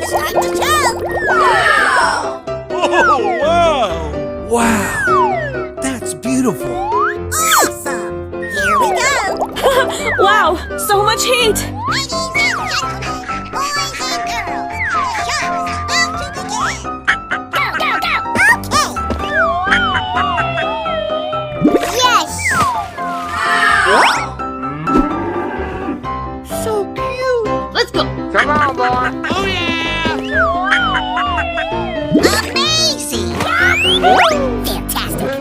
Start the show! Oh, wow! Wow! That's beautiful! Awesome! Here we go! Wow, so much heat! Ladies and gentlemen, boys and girls, the show is about to begin! Go, go, go! Okay! Yes! So cute! Let's go! Come on, boy. Oh, yeah! Amazing! Fantastic!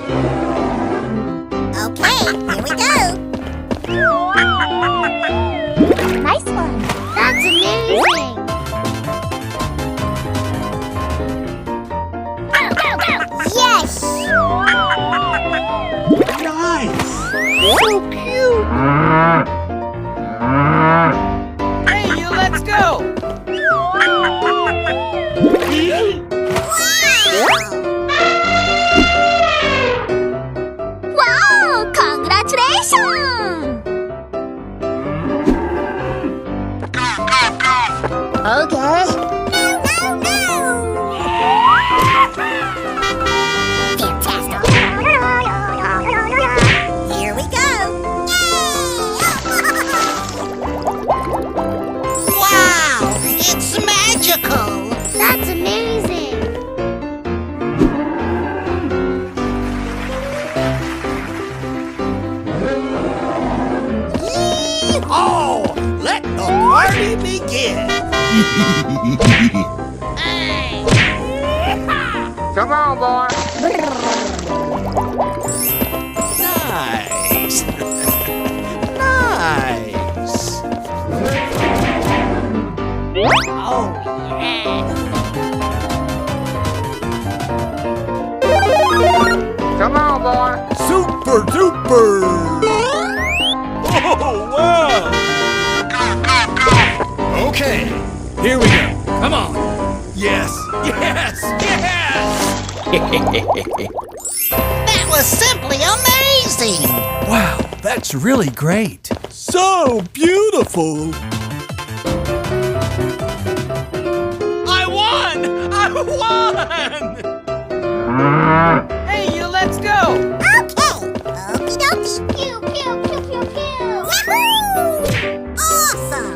Okay, here we go! Nice one! That's amazing! Go, go, go! Yes! Nice! So cute! Hey, you, let's go. Wow! Congratulations! Okay. No, no, no! Fantastic! Here we go! Wow! It's magical! That's amazing! Oh, let the party begin! Hey! Come on, boy. Nice! Nice! Oh, yeah! Come on, boy. Super duper! Oh, wow! Okay, here we go. Come on. Yes, yes, yes! That was simply amazing! Wow, that's really great. So beautiful. I won! I won! Hey, you, let's go. Okay! Okie dokie! Pew, pew, pew, pew, pew! Yahoo! Awesome!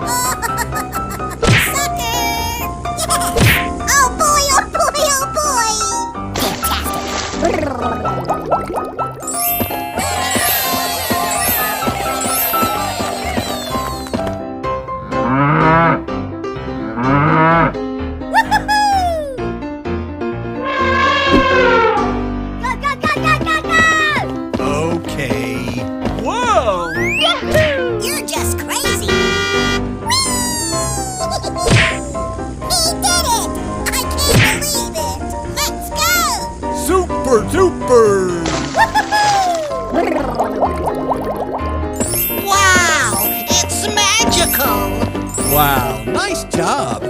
Sucker! Yes! Oh boy, oh boy, oh boy! Go, go, go, go, go, go! Okay. Whoa! You're just crazy! Whee! He did it! I can't believe it! Let's go! Super duper! Wow! It's magical! Wow, nice job.